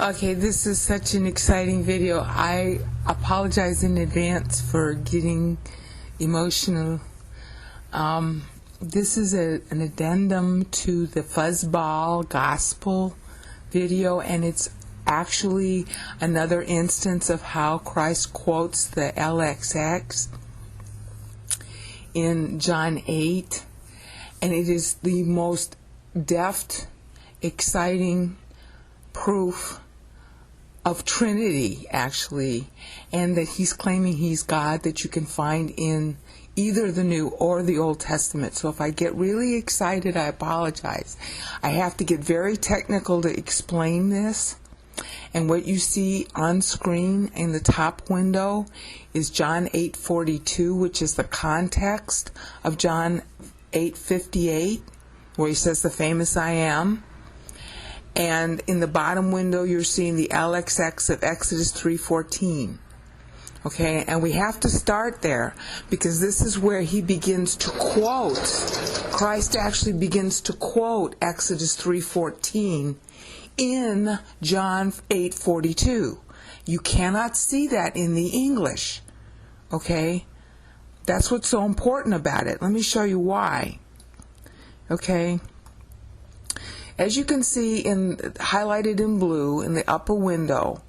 Okay, this is such an exciting video. I apologize in advance for getting emotional. This is an addendum to the fuzzball gospel video, and it's actually another instance of how Christ quotes the LXX in John 8, and it is the most deft, exciting proof of Trinity, actually, and that he's claiming he's God, that you can find in either the New or the Old Testament. So if I get really excited, I apologize. I have to get very technical to explain this. And what you see on screen in the top window is John 8:42, which is the context of John 8:58, where he says the famous I am. And in the bottom window, you're seeing the LXX of Exodus 3:14. Okay, and we have to start there because this is where he begins to quote. Christ actually begins to quote Exodus 3:14 in John 8:42. You cannot see that in the English. Okay, that's what's so important about it. Let me show you why. Okay. As you can see, highlighted in blue in the upper window,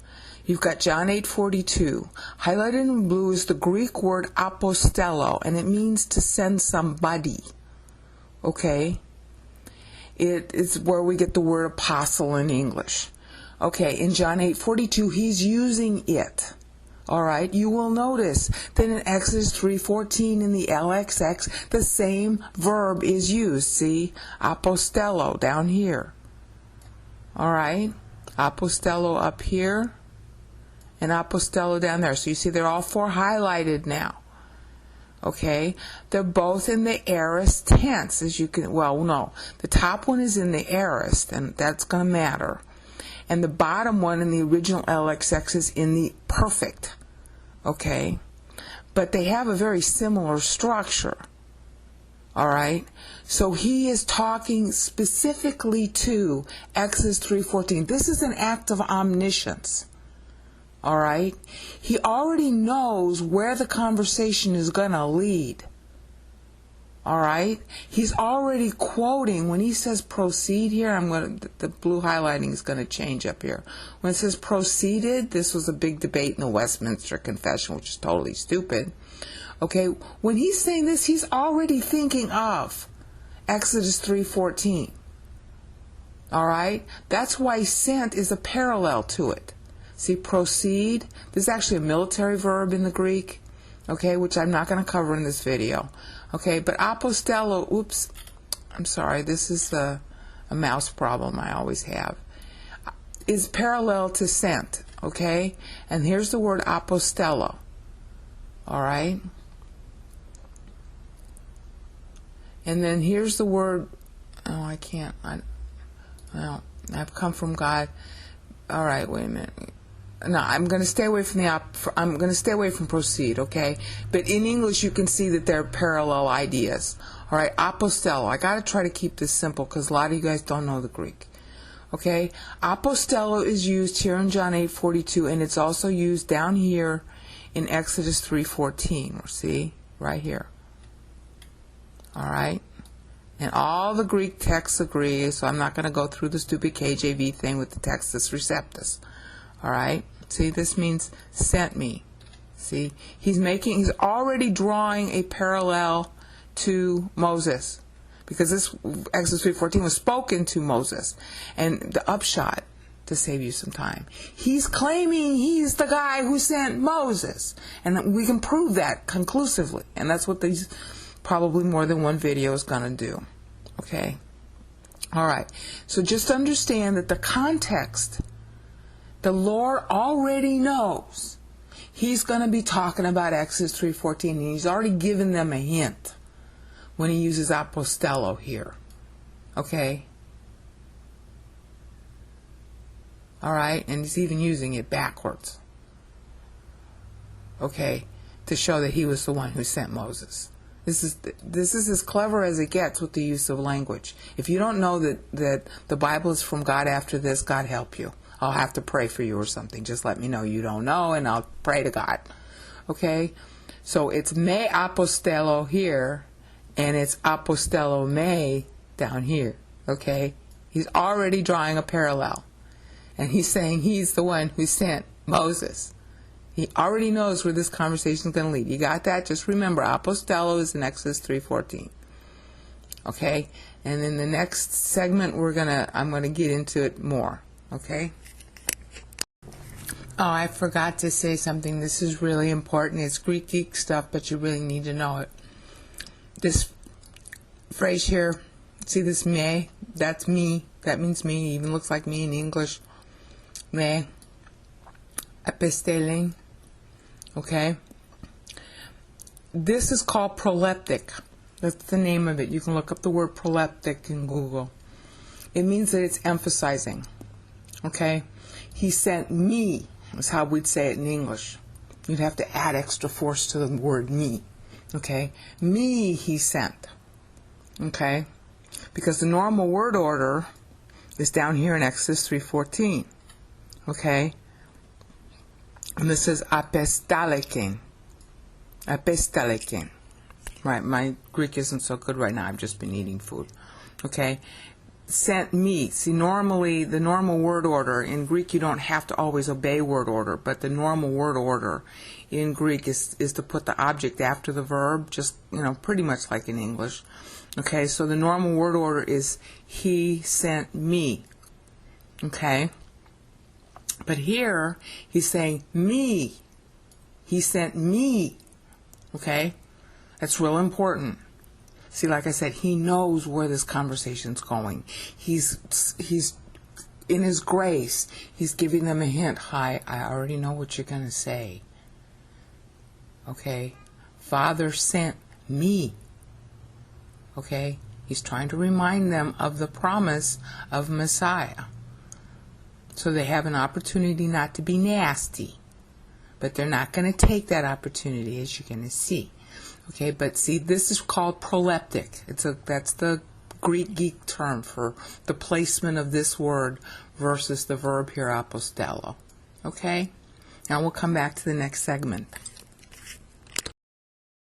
you've got John 8:42. Highlighted in blue is the Greek word apostello, and it means to send somebody. Okay? It is where we get the word apostle in English. Okay, in John 8:42, he's using it. All right, you will notice that in Exodus 3:14 in the LXX, the same verb is used. See, apostello down here. All right, apostello up here and apostello down there. So you see they're all four highlighted now. Okay, they're both in the aorist tense, as you can, well, no, the top one is in the aorist, and that's going to matter. And the bottom one in the original LXX is in the perfect. Okay, but they have a very similar structure. All right, so he is talking specifically to Exodus 3:14. This is an act of omniscience. All right, he already knows where the conversation is going to lead. All right, he's already quoting. When he says proceed here, the blue highlighting is going to change up here. When it says proceeded, this was a big debate in the Westminster Confession, which is totally stupid. Okay, when he's saying this, he's already thinking of Exodus 3:14. All right, that's why sent is a parallel to it. See, proceed, this is actually a military verb in the Greek, okay, which I'm not going to cover in this video. Okay, but apostello, oops, I'm sorry, this is a mouse problem I always have, is parallel to sent, okay? And here's the word apostello, all right? And then here's the word, oh, I can't, well, I've come from God. All right, wait a minute. No, I'm going to stay away from I'm going to stay away from proceed, okay? But in English, you can see that they're parallel ideas. All right, apostello. I got to try to keep this simple because a lot of you guys don't know the Greek. Okay, apostello is used here in John 8:42, and it's also used down here in Exodus 3:14. See, right here. All right, and all the Greek texts agree, so I'm not going to go through the stupid KJV thing with the Textus Receptus. All right, see, this means sent me. See, he's already drawing a parallel to Moses, because this Exodus 3:14 was spoken to Moses. And the upshot, to save you some time, he's claiming he's the guy who sent Moses, and we can prove that conclusively. And that's what these probably more than one video is going to do. Okay, all right. So just understand that the context, the Lord already knows he's going to be talking about Exodus 3:14, and he's already given them a hint when he uses apostello here. Okay? All right? And he's even using it backwards. Okay? To show that he was the one who sent Moses. This is as clever as it gets with the use of language. If you don't know that the Bible is from God after this, God help you. I'll have to pray for you or something. Just let me know you don't know, and I'll pray to God. Okay? So it's me apostello here, and it's apostello me down here. Okay? He's already drawing a parallel. And he's saying he's the one who sent Moses. He already knows where this conversation is going to lead. You got that? Just remember, apostello is in Exodus 3:14. Okay? And in the next segment, I'm going to get into it more. Okay? Oh, I forgot to say something. This is really important. It's Greek geek stuff, but you really need to know it. This phrase here, see this me? That's me. That means me. It even looks like me in English. Me. Episteling. Okay? This is called proleptic. That's the name of it. You can look up the word proleptic in Google. It means that it's emphasizing. Okay? He sent me, is how we'd say it in English. You'd have to add extra force to the word me. Okay? Me he sent. Okay? Because the normal word order is down here in Exodus 3:14. Okay? And this is apostolikin. Apostolikin. Right, my Greek isn't so good right now. I've just been eating food. Okay? Sent me. See, normally, the normal word order, in Greek you don't have to always obey word order, but the normal word order in Greek is to put the object after the verb, just, pretty much like in English. Okay, so the normal word order is he sent me. Okay? But here, he's saying me. He sent me. Okay? That's real important. See, like I said, he knows where this conversation's going. He's in his grace. He's giving them a hint. Hi, I already know what you're going to say. Okay? Father sent me. Okay? He's trying to remind them of the promise of Messiah. So they have an opportunity not to be nasty. But they're not going to take that opportunity, as you're going to see. Okay, but see, this is called proleptic. That's the Greek geek term for the placement of this word versus the verb here, apostello. Okay? Now we'll come back to the next segment.